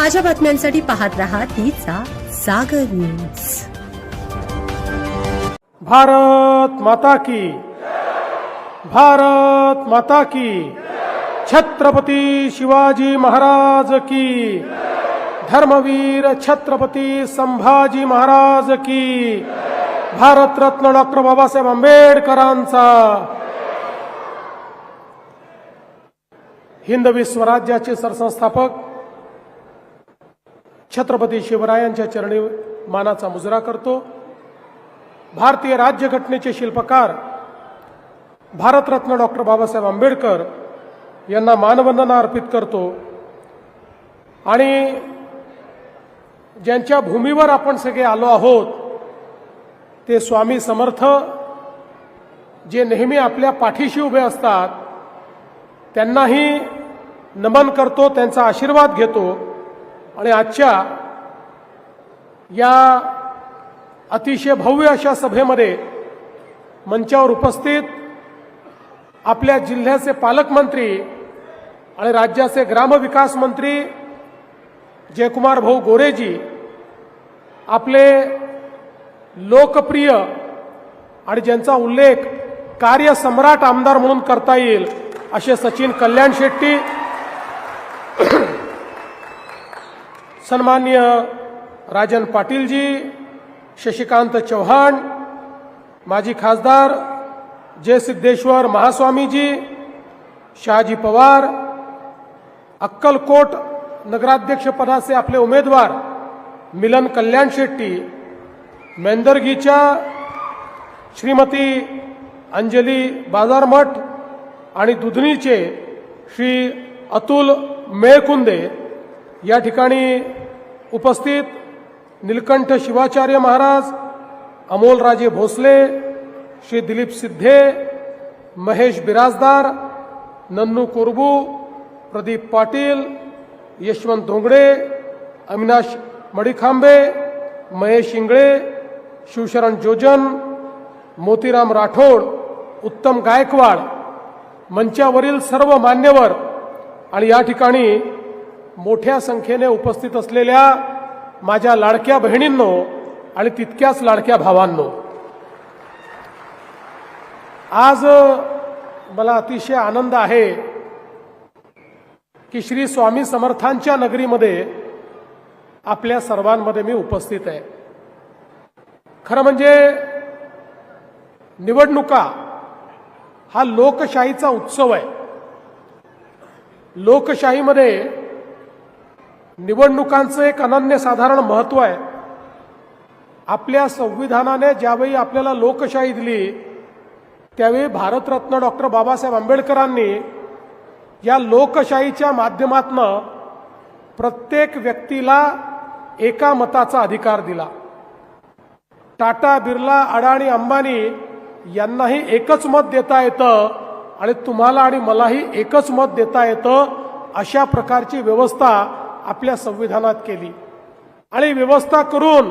ताज्या बातम्यांसाठी पाहत रहा तिचा सागर न्यूज। भारत माता की, भारत माता की, छत्रपती शिवाजी महाराज की, धर्मवीर छत्रपती संभाजी महाराज की, भारतरत्न डॉक्टर बाबासाहेब आंबेडकरांचा, हिंदवी स्वराज्याचे सरसंस्थापक छत्रपती शिवरायांच्या चरणी मानाचा मुजरा करतो। भारतीय राज्यघटनेचे शिल्पकार भारतरत्न डॉक्टर बाबासाहेब आंबेडकर यांना मानवंदना अर्पित करतो आणि ज्यांच्या भूमीवर आपण सगळे आलो आहोत ते स्वामी समर्थ, जे नेहमी आपल्या पाठीशी उभे असतात, त्यांनाही नमन करतो, त्यांचा आशीर्वाद घेतो आणि आजच्या या अतिशय भव्य अशा सभेमध्ये मंचावर उपस्थित आपल्या जिल्ह्याचे पालकमंत्री आणि राज्याचे ग्रामविकास मंत्री जयकुमार भाऊ गोरेजी, आपले लोकप्रिय आणि ज्यांचा उल्लेख कार्यसम्राट आमदार म्हणून करता येईल असे सचिन कल्याण शेट्टी, सन्माननीय राजन पाटीलजी, शशिकांत चौहान, माजी खासदार जय सिद्धेश्वर महास्वामीजी, शहाजी पवार, अक्कलकोट नगराध्यक्ष पदाचे आपले उमेदवार मिलन कल्याण शेट्टी, मेंदरगीच्या श्रीमती अंजली बाजारमठ आणि दुधनीचे श्री अतुल मेळकुंदे, या ठिकाणी उपस्थित नीलकंठ शिवाचार्य महाराज, अमोलराजे भोसले, श्री दिलीप सिद्धे, महेश बिराजदार, नन्नू कोरबू, प्रदीप पाटील, यशवंत धोंगडे, अविनाश मडीखांबे, महेश इंगळे, शिवशरण जोजन, मोतीराम राठोड, उत्तम गायकवाड, मंचावरील सर्व मान्यवर आणि या ठिकाणी मोठ्या संख्येने उपस्थित असलेल्या माझ्या लाडक्या बहिणींनो आणि तितक्याच लाडक्या भावांनो, आज मला अतिशय आनंद आहे की श्री स्वामी समर्थांच्या नगरीमध्ये आपल्या सर्वांमध्ये मी उपस्थित आहे। खरं म्हणजे निवडणुका हा लोकशाहीचा उत्सव आहे। लोकशाहीमध्ये निवडणुकांचं एक अनन्यसाधारण महत्त्व आहे। आपल्या संविधानाने ज्यावेळी आपल्याला लोकशाही दिली त्यावेळी भारतरत्न डॉक्टर बाबासाहेब आंबेडकरांनी या लोकशाहीच्या माध्यमातून प्रत्येक व्यक्तीला एका मताचा अधिकार दिला। टाटा, बिर्ला, अडाणी, अंबानी यांनाही एकच मत देता येतं आणि तुम्हाला आणि मलाही एकच मत देता येतं, अशा प्रकारची व्यवस्था आपल्या संविधानात केली आणि व्यवस्था करून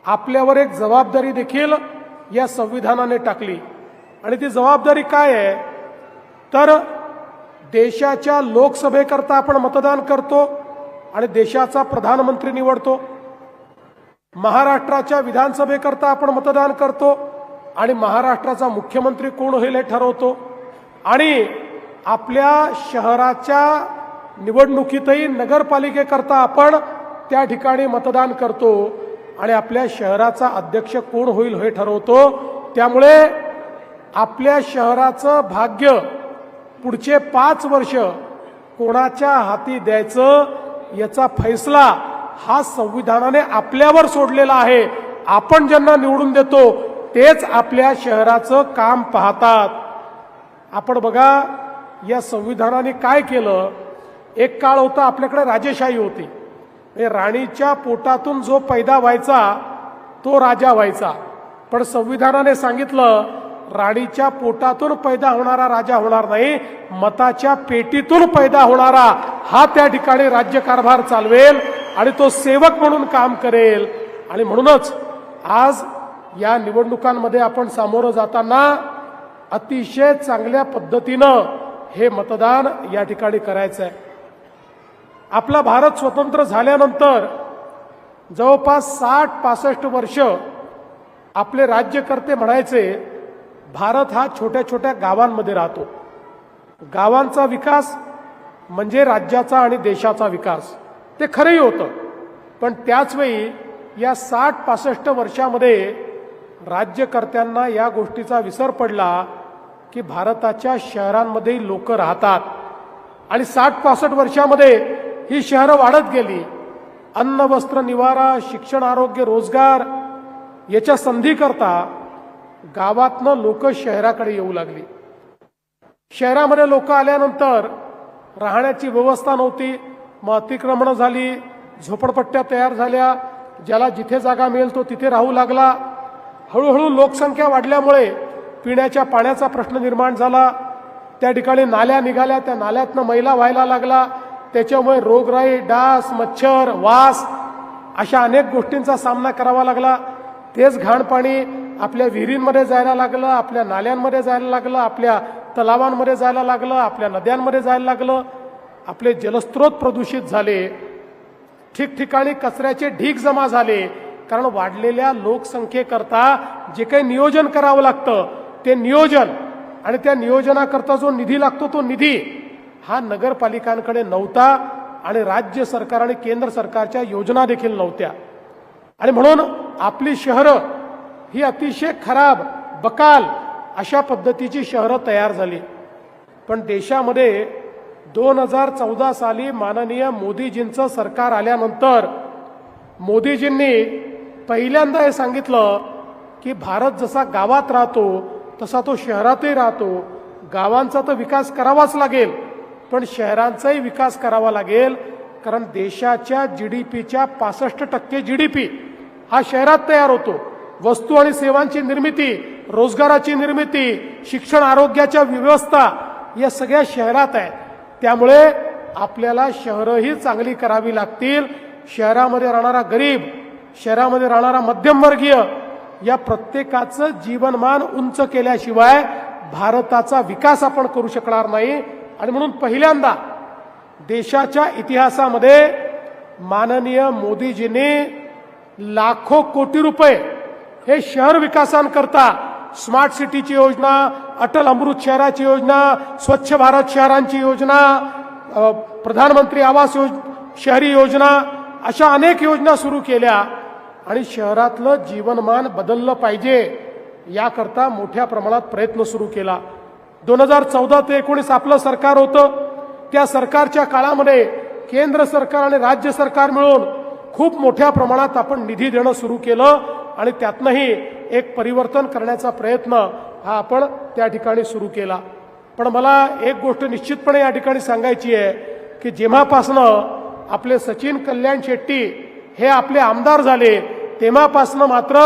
आपल्यावर एक जबाबदारी देखील या संविधानाने टाकली। आणि ती जबाबदारी काय आहे तर देशाच्या लोकसभेकरता आपण मतदान करतो आणि देशाचा प्रधानमंत्री निवडतो, महाराष्ट्राच्या विधानसभेकरता आपण मतदान करतो आणि महाराष्ट्राचा मुख्यमंत्री कोण होईल हे ठरवतो, आणि आपल्या शहराच्या निवडणुकीतही नगरपालिकेकरता आपण त्या ठिकाणी मतदान करतो आणि आपल्या शहराचा अध्यक्ष कोण होईल हे ठरवतो। त्यामुळे आपल्या शहराचं भाग्य पुढचे 5 वर्ष कोणाच्या हाती द्यायचं याचा फैसला हा संविधानाने आपल्यावर सोडलेला आहे। आपण ज्यांना निवडून देतो तेच आपल्या शहराचं काम पाहतात। आपण बघा या संविधानाने काय केलं, एक काळ होता आपल्याकडे राजेशाही होती, राणीच्या पोटातून जो पैदा व्हायचा तो राजा व्हायचा, पण संविधानाने सांगितलं राणीच्या पोटातून पैदा होणारा राजा होणार नाही, मताच्या पेटीतून पैदा होणारा हा त्या ठिकाणी राज्यकारभार चालवेल आणि तो सेवक म्हणून काम करेल। आणि म्हणूनच आज या निवडणुकांमध्ये आपण सामोरं जाताना अतिशय चांगल्या पद्धतीनं हे मतदान या ठिकाणी करायचं आहे। आपला भारत स्वतंत्र झाल्यानंतर जवळपास 60-65 वर्ष आपले राज्यकर्ते म्हणायचे भारत हा छोट्या छोट्या गावांमध्ये राहतो. गावांचा विकास म्हणजे राज्याचा आणि देशाचा विकास. ते खरंही होतं. पण त्याचवेळी या 60-65 वर्षामध्ये राज्यकर्त्यांना या गोष्टीचा विसर पडला की भारताच्या शहरांमध्ये लोक राहतात आणि 60-65 वर्षामध्ये ही शहरं वाढत गेली. अन्न वस्त्र निवारा शिक्षण आरोग्य रोजगार याच्या संधी करता गावातनं लोक शहराकडे येऊ लागली. शहरामध्ये लोक आल्यानंतर राहण्याची व्यवस्था नव्हती. मग अतिक्रमणं झाली, झोपडपट्ट्या तयार झाल्या. ज्याला जिथे जागा मिळेल तो तिथे राहू लागला. हळूहळू लोकसंख्या वाढल्यामुळे पिण्याच्या पाण्याचा प्रश्न निर्माण झाला. त्या ठिकाणी नाल्या निघाल्या, त्या नाल्यातनं मैला व्हायला लागला. त्याच्यामुळे रोगराई, डास, मच्छर, वास अशा अनेक गोष्टींचा सामना करावा लागला. तेच घाण पाणी आपल्या विहिरींमध्ये जायला लागलं, आपल्या नाल्यांमध्ये जायला लागलं, आपल्या तलावांमध्ये जायला लागलं, आपल्या नद्यांमध्ये जायला लागलं. आपले जलस्रोत प्रदूषित झाले. ठिकठिकाणी कचऱ्याचे ढीग जमा झाले. कारण वाढलेल्या लोकसंख्येकरता जे काही नियोजन करावं लागतं ते नियोजन आणि त्या नियोजनाकरता जो निधी लागतो तो निधी हा नगरपालिकांकडे नव्हता आणि राज्य सरकार आणि केंद्र सरकारच्या योजना देखील नव्हत्या. आणि म्हणून आपली शहरं ही अतिशय खराब, बकाल अशा पद्धतीची शहरं तयार झाली. पण देशामध्ये 2014 साली माननीय मोदीजींचं सरकार आल्यानंतर मोदीजींनी पहिल्यांदा हे सांगितलं की भारत जसा गावात राहतो तसा तो शहरातही राहतो. गावांचा तर विकास करावाच लागेल, पण शहरांचाही विकास करावा लागेल. कारण देशाच्या GDPच्या 65% GDP हा शहरात तयार होतो. वस्तू आणि सेवांची निर्मिती, रोजगाराची निर्मिती, शिक्षण आरोग्याच्या व्यवस्था या सगळ्या शहरात आहे. त्यामुळे आपल्याला शहरंही चांगली करावी लागतील. शहरामध्ये राहणारा गरीब, शहरामध्ये राहणारा मध्यमवर्गीय या प्रत्येकाचं जीवनमान उंच केल्याशिवाय भारताचा विकास आपण करू शकणार नाही. आणि म्हणून पहिल्यांदा देशाच्या इतिहासामध्ये माननीय मोदीजींनी लाखो कोटी रुपये हे शहर विकासांकरता स्मार्ट सिटीची योजना, अटल अमृत शहराची योजना, स्वच्छ भारत शहरांची योजना, प्रधानमंत्री आवास शहरी योजना अशा अनेक योजना सुरू केल्या. आणि शहरातलं जीवनमान बदललं पाहिजे याकरता मोठ्या प्रमाणात प्रयत्न सुरू केला. 2014 ते 19 आपलं सरकार होतं. त्या सरकारच्या काळामध्ये केंद्र सरकार आणि राज्य सरकार मिळून खूप मोठ्या प्रमाणात आपण निधी देणं सुरू केलं आणि त्यातनंही एक परिवर्तन करण्याचा प्रयत्न हा आपण त्या ठिकाणी सुरू केला. पण मला एक गोष्ट निश्चितपणे या ठिकाणी सांगायची आहे की जेव्हापासनं आपले सचिन कल्याण शेट्टी हे आपले आमदार झाले तेव्हापासनं मात्र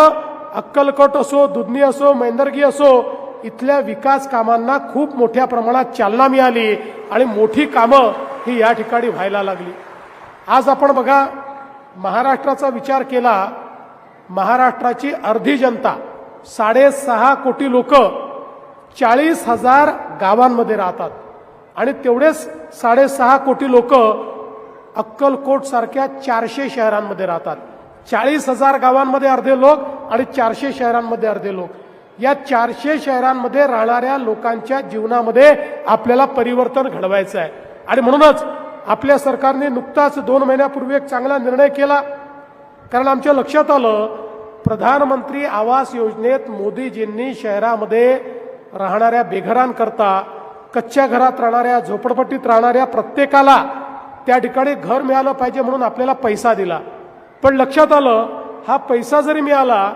अक्कलकोट असो, दुधनी असो, मेंदर्गी असो इथल्या विकास कामांना खूप मोठ्या प्रमाणात चालना मिळाली आणि मोठी कामं ही या ठिकाणी व्हायला लागली. आज आपण बघा महाराष्ट्राचा विचार केला, महाराष्ट्राची अर्धी जनता 6.5 कोटी लोक 40,000 गावांमध्ये राहतात आणि तेवढेच 6.5 कोटी लोक अक्कलकोट सारख्या 400 शहरांमध्ये राहतात. 40,000 गावांमध्ये अर्धे लोक आणि 400 शहरांमध्ये अर्धे लोक. या 400 शहरांमध्ये राहणाऱ्या लोकांच्या जीवनामध्ये आपल्याला परिवर्तन घडवायचं आहे. आणि म्हणूनच आपल्या सरकारने नुकताच 2 महिन्यापूर्वी एक चांगला निर्णय केला. कारण आमच्या लक्षात आलं प्रधानमंत्री आवास योजनेत मोदीजींनी शहरामध्ये राहणाऱ्या बेघरांकरता, कच्च्या घरात राहणाऱ्या, झोपडपट्टीत राहणाऱ्या प्रत्येकाला त्या ठिकाणी घर मिळालं पाहिजे म्हणून आपल्याला पैसा दिला. पण लक्षात आलं हा पैसा जरी मिळाला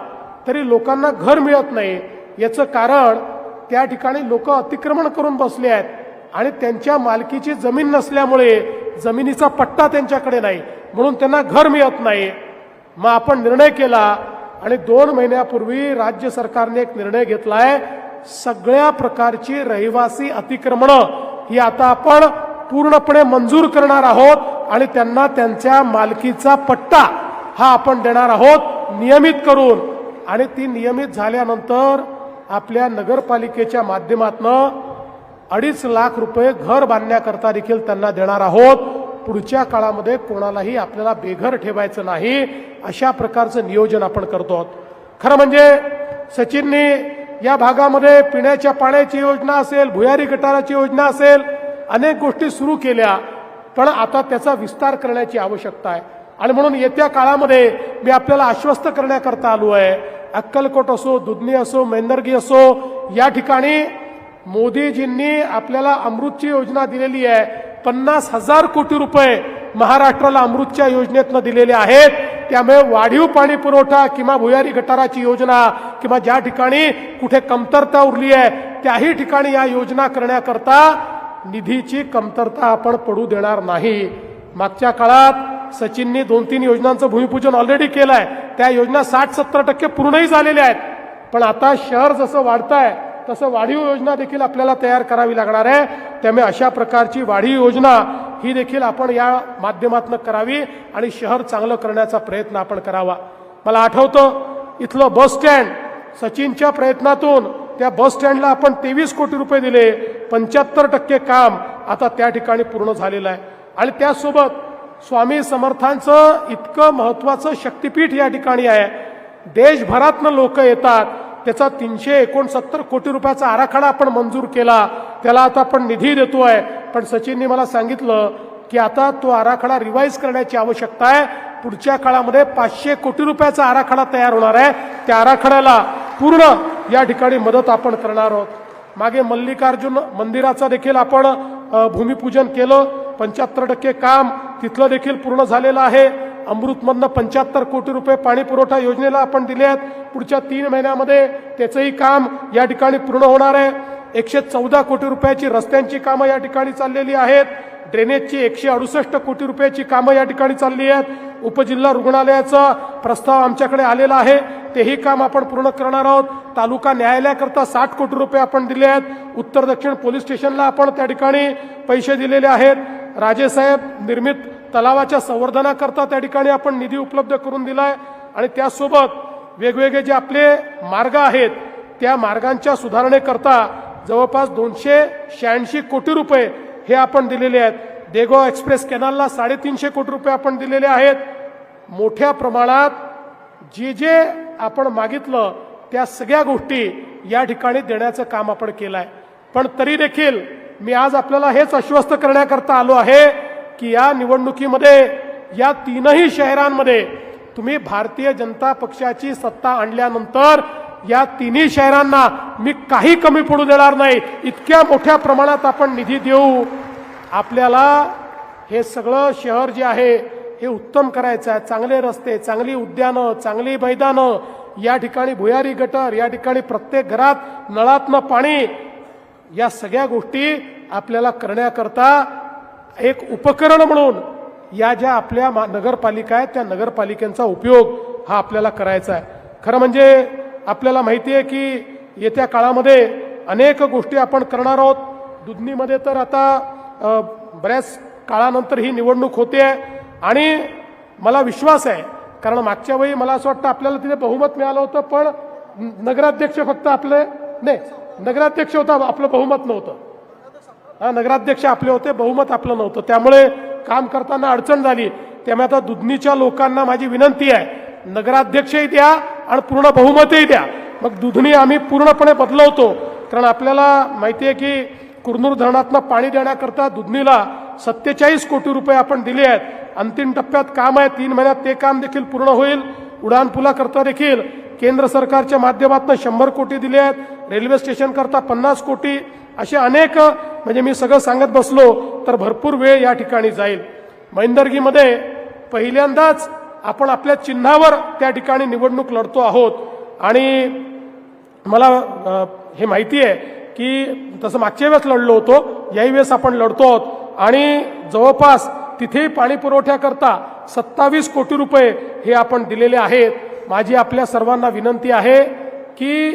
तरी लोकांना घर मिळत नाही. याचं कारण त्या ठिकाणी लोक अतिक्रमण करून बसले आहेत आणि त्यांच्या मालकीची जमीन नसल्यामुळे जमिनीचा पट्टा त्यांच्याकडे नाही म्हणून त्यांना घर मिळत नाही. मग आपण निर्णय केला आणि 2 महिन्यापूर्वी राज्य सरकारने एक निर्णय घेतलाय, सगळ्या प्रकारची रहिवासी अतिक्रमणं ही आता आपण पूर्णपणे मंजूर करणार आहोत आणि त्यांना त्यांच्या मालकीचा पट्टा हा आपण देणार आहोत नियमित करून. आणि ती नियमित झाल्यानंतर आपल्या नगरपालिकेच्या माध्यमातून 2.5 लाख रुपये घर बांधण्याकरता देखील त्यांना देणार आहोत. पुढच्या काळामध्ये कोणालाही आपल्याला बेघर ठेवायचं नाही, अशा प्रकारचं नियोजन आपण करतो आहोत. खरं म्हणजे सचिननी या भागामध्ये पिण्याच्या पाण्याची योजना असेल, भुयारी गटाराची योजना असेल, अनेक गोष्टी सुरू केल्या, पण आता त्याचा विस्तार करण्याची आवश्यकता आहे. आणि म्हणून येत्या काळामध्ये मी आपल्याला आश्वस्त करण्याकरता आलो आहे. अक्कलकोट असो, दुधनी असो, मेंदर्गी असो, या ठिकाणी मोदीजींनी आपल्याला अमृतची योजना दिलेली आहे. 50,000 कोटी रुपये महाराष्ट्राला अमृतच्या योजनेतनं दिलेले आहेत. त्यामुळे वाढीव पाणी पुरवठा किंवा भुयारी गटाराची योजना किंवा ज्या ठिकाणी कुठे कमतरता उरली आहे त्याही ठिकाणी या योजना करण्याकरता निधीची कमतरता आपण पडू देणार नाही. मागच्या काळात सचिननी 2-3 योजनांचं भूमिपूजन ऑलरेडी केलं आहे. त्या योजना 60-70% पूर्णही झालेल्या आहेत. पण आता शहर जसं वाढत आहे तसं वाढीव योजना देखील आपल्याला तयार करावी लागणार आहे. त्यामुळे अशा प्रकारची वाढीव योजना ही देखील आपण या माध्यमातून करावी आणि शहर चांगलं करण्याचा प्रयत्न आपण करावा. मला आठवतं इथलं बस स्टँड, सचिनच्या प्रयत्नातून त्या बस स्टँडला आपण 23 कोटी रुपये दिले. 75% काम आता त्या ठिकाणी पूर्ण झालेलं आहे. आणि त्यासोबत स्वामी समर्थांचं इतकं महत्वाचं शक्तिपीठ या ठिकाणी आहे. देशभरातनं लोक येतात. त्याचा 369 कोटी रुपयाचा आराखडा आपण मंजूर केला. त्याला आता आपण निधी देतोय. पण सचिननी मला सांगितलं की आता तो आराखडा रिवाईज करण्याची आवश्यकता आहे. पुढच्या काळामध्ये 500 कोटी रुपयाचा आराखडा तयार होणार आहे. त्या आराखड्याला पूर्ण या ठिकाणी मदत आपण करणार आहोत. मागे मल्लिकार्जुन मंदिराचं देखील आपण भूमिपूजन केलं. 75% काम तिथलं देखील पूर्ण झालेलं आहे. अमृतमधनं 75 कोटी रुपये पाणी पुरवठा योजनेला आपण दिले आहेत. पुढच्या 3 महिन्यामध्ये त्याचंही काम या ठिकाणी पूर्ण होणार आहे. 114 कोटी रुपयाची रस्त्यांची कामं या ठिकाणी चाललेली आहेत. ड्रेनेजची 168 कोटी रुपयाची कामं या ठिकाणी चालली आहेत. उपजिल्हा रुग्णालयाचा प्रस्ताव आमच्याकडे आलेला आहे. तेही काम आपण पूर्ण करणार आहोत. तालुका न्यायालयाकरता 60 कोटी रुपये आपण दिले आहेत. उत्तर दक्षिण पोलीस स्टेशनला आपण त्या ठिकाणी पैसे दिलेले आहेत. राजेसाहेब निर्मित तलावाच्या संवर्धनाकरता त्या ठिकाणी आपण निधी उपलब्ध करून दिलाय. आणि त्यासोबत वेगवेगळे जे आपले मार्ग आहेत त्या मार्गांच्या सुधारणेकरता जवळपास 286 कोटी रुपये हे आपण दिलेले आहेत. देगाव एक्सप्रेस कॅनलला 350 कोटी रुपये आपण दिलेले आहेत. मोठ्या प्रमाणात जे आपण मागितलं त्या सगळ्या गोष्टी या ठिकाणी देण्याचं काम आपण केलं आहे. पण तरी देखील मी आज आपल्याला हेच आश्वस्त करण्याकरता आलो आहे की या निवडणुकीमध्ये या 3ही शहरांमध्ये तुम्ही भारतीय जनता पक्षाची सत्ता आणल्यानंतर या 3ही शहरांना मी काही कमी पडू देणार नाही. इतक्या मोठ्या प्रमाणात आपण निधी देऊ. आपल्याला हे सगळं शहर जे आहे हे उत्तम करायचं आहे. चांगले रस्ते, चांगली उद्यानं, चांगली मैदानं, या ठिकाणी भुयारी गटर, या ठिकाणी प्रत्येक घरात नळातनं पाणी, या सगळ्या गोष्टी आपल्याला करण्याकरता एक उपकरण म्हणून या ज्या आपल्या नगरपालिका आहेत त्या नगरपालिकांचा उपयोग हा आपल्याला करायचा आहे. खरं म्हणजे आपल्याला माहिती आहे की येत्या काळामध्ये अनेक गोष्टी आपण करणार आहोत. दुधनीमध्ये तर आता बऱ्याच काळानंतर ही निवडणूक होते आणि मला विश्वास आहे, कारण मागच्या वेळी मला असं वाटतं आपल्याला तिथे बहुमत मिळालं होतं, पण नगराध्यक्ष फक्त आपले नाही, नगराध्यक्ष होता आपलं बहुमत नव्हतं. नगराध्यक्ष आपले होते, बहुमत आपलं नव्हतं. त्यामुळे काम करताना अडचण झाली. त्यामुळे आता दुधनीच्या लोकांना माझी विनंती आहे, नगराध्यक्षही द्या आणि पूर्ण बहुमतही द्या. मग दुधनी आम्ही पूर्णपणे बदलवतो. कारण आपल्याला माहिती आहे की कुरनूर धरणातनं पाणी देण्याकरता दुधनीला 47 कोटी रुपये आपण दिले आहेत. अंतिम टप्प्यात काम आहे. 3 महिन्यात ते काम देखील पूर्ण होईल. उडान पुलाकरता देखील केंद्र सरकारच्या माध्यमातून 100 कोटी दिले आहेत. रेल्वे स्टेशन करता 50 कोटी, असे अनेक, म्हणजे मी सगळं सांगत बसलो तर भरपूर वेळ या ठिकाणी जाईल. मैंदर्गीमध्ये पहिल्यांदाच आपण आपल्या चिन्हावर त्या ठिकाणी निवडणूक लढतो आहोत. आणि मला हे माहिती आहे की तसं मागच्या वेळेस लढलो होतो, याही वेळेस आपण लढतो आहोत. आणि जवळपास तिथेही पाणी पुरवठ्याकरता 27 कोटी रुपये हे आपण दिलेले आहेत. माझी आपल्या सर्वांना विनंती आहे की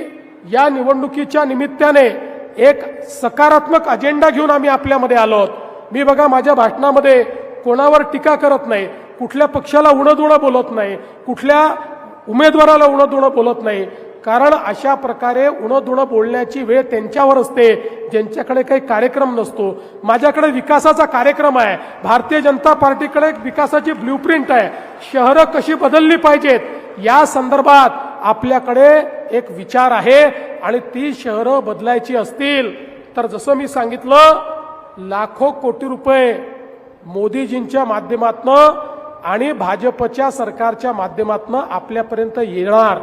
या निवडणुकीच्या निमित्ताने एक सकारात्मक अजेंडा घेऊन आम्ही आपल्यामध्ये आलो आहोत. मी बघा माझ्या भाषणामध्ये कोणावर टीका करत नाही, कुठल्या पक्षाला उणंदुणं बोलत नाही, कुठल्या उमेदवाराला उणंदुणं बोलत नाही. कारण अशा प्रकारे उणंदुणं बोलण्याची वेळ त्यांच्यावर असते ज्यांच्याकडे काही कार्यक्रम नसतो. माझ्याकडे विकासाचा कार्यक्रम आहे. भारतीय जनता पार्टीकडे एक विकासाची ब्ल्यूप्रिंट आहे. शहरं कशी बदलली पाहिजेत या संदर्भात आपल्याकडे एक विचार आहे आणि ती शहरं बदलायची असतील तर जसं मी सांगितलं, लाखो कोटी रुपये मोदीजींच्या माध्यमातनं आणि भाजपच्या सरकारच्या माध्यमातनं आपल्यापर्यंत येणार.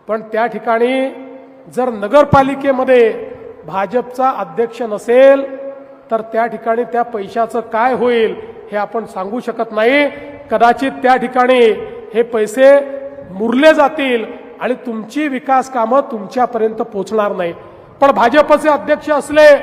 पण त्या ठिकाणी जर नगरपालिकेमध्ये भाजपचा अध्यक्ष नसेल तर त्या ठिकाणी त्या पैशाचं काय होईल हे आपण सांगू शकत नाही. कदाचित त्या ठिकाणी हे पैसे मुरले जातील आणि तुमची विकास कामं तुमच्यापर्यंत पोहोचणार नाही. पण भाजपचे अध्यक्ष असले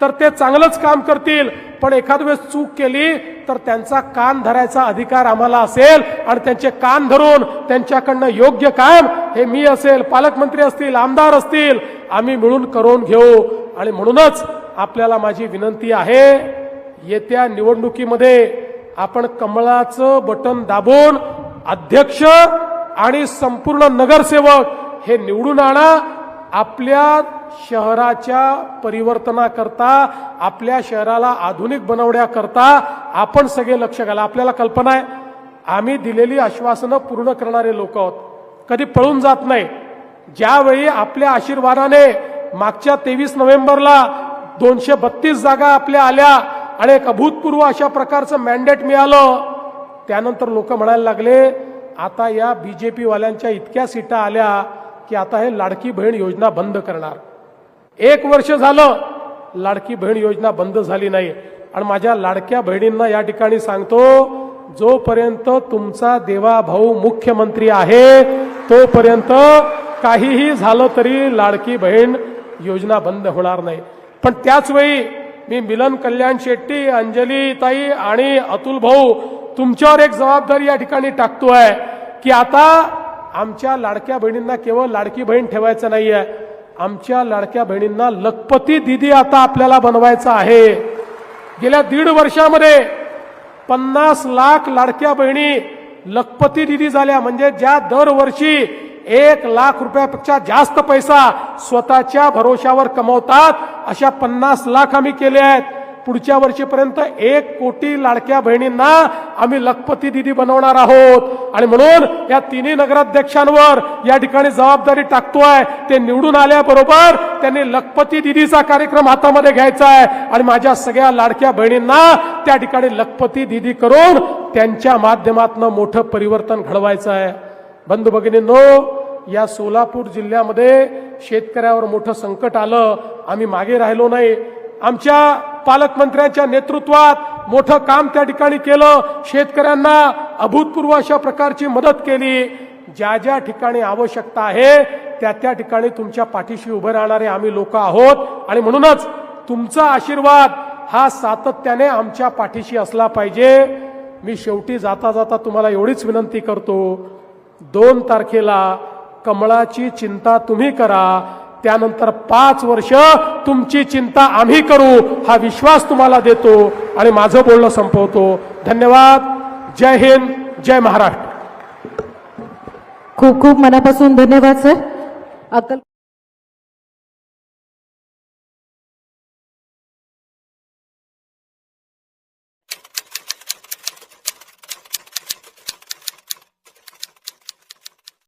तर ते चांगलंच काम करतील, पण एखाद वेळेस चूक केली तर त्यांचा कान धरायचा अधिकार आम्हाला असेल आणि त्यांचे कान धरून त्यांच्याकडनं योग्य काम हे मी असेल, पालकमंत्री असतील, आमदार असतील, आम्ही मिळून करून घेऊ. आणि म्हणूनच आपल्याला माझी विनंती आहे, येत्या निवडणुकीमध्ये आपण कमळाचं बटन दाबून अध्यक्ष आणि संपूर्ण नगरसेवक हे निवडून आणा. आपल्या शहराच्या परिवर्तनाकरता, आपल्या शहराला आधुनिक बनवण्याकरता आपण सगळे लक्ष घाला. आपल्याला कल्पना आहे, आम्ही दिलेली आश्वासनं पूर्ण करणारे लोक आहोत, कधी पळून जात नाही. ज्यावेळी आपल्या आशीर्वादाने मागच्या 23 नोव्हेंबरला 232 जागा आपल्या आल्या आणि एक अभूतपूर्व अशा प्रकारचं मॅन्डेट मिळालं, त्यानंतर लोक म्हणायला लागले आता या बीजेपी वाल्यांच्या इतक्या सीटा आल्या की आता हे लाडकी बहीण योजना बंद करणार. 1 वर्ष झालं लाडकी बहीण योजना बंद झाली नाही. आणि माझ्या लाडक्या बहिणींना या ठिकाणी सांगतो, जोपर्यंत तुमचा देवा भाऊ मुख्यमंत्री आहे तोपर्यंत काहीही झालं तरी लाडकी बहीण योजना बंद होणार नाही. पण त्याच वेळी मी मिलन कल्याण शेट्टी, अंजली ताई आणि अतुल भाऊ तुमच्यावर एक जबाबदारी या ठिकाणी टाकतोय की आता आमच्या लाडक्या बहिणींना केवळ लाडकी बहीण ठेवायचं नाहीये, आमच्या लाडक्या बहिणींना लखपती दीदी आता आपल्याला बनवायचं आहे. गेल्या 1.5 वर्षामध्ये 50 लाख लाडक्या बहिणी लखपती दीदी झाल्या. म्हणजे ज्या दरवर्षी 1 लाख रुपयापेक्षा जास्त पैसा स्वतःच्या भरोशावर कमवतात, अशा 50 लाख आम्ही केले आहेत. पुढच्या वर्षीपर्यंत 1 कोटी लाडक्या बहिणींना आम्ही लखपती दीदी बनवणार आहोत. आणि म्हणून या तिन्ही नगराध्यक्षांवर या ठिकाणी जबाबदारी टाकतोय. ते निवडून आल्याबरोबर त्यांनी लखपती दीदीचा कार्यक्रम हातामध्ये घ्यायचा आहे आणि माझ्या सगळ्या लाडक्या बहिणींना त्या ठिकाणी लखपती दीदी करून त्यांच्या माध्यमातून मोठं परिवर्तन घडवायचं आहे. बंधू भगिनींनो, या सोलापूर जिल्ह्यामध्ये शेतकऱ्यावर मोठं संकट आलं, आम्ही मागे राहिलो नाही. आमच्या पालकमंत्र्यांच्या नेतृत्वात मोठं काम त्या ठिकाणी केलं. शेतकऱ्यांना अभूतपूर्व अशा प्रकारची मदत केली. ज्या ज्या ठिकाणी आवश्यकता आहे त्या त्या ठिकाणी तुमच्या पाठीशी उभे राहणारे आम्ही लोक आहोत. आणि म्हणूनच तुमचा आशीर्वाद हा सातत्याने आमच्या पाठीशी असला पाहिजे. मी शेवटी जाता जाता तुम्हाला एवढीच विनंती करतो, 2 तारखेला कमळाची चिंता तुम्ही करा, त्यानंतर 5 वर्ष तुमची चिंता आम्ही करू, हा विश्वास तुम्हाला देतो आणि माझं बोलणं संपवतो. धन्यवाद. जय हिंद, जय महाराष्ट्र. खूप खूप मनापासून धन्यवाद सर.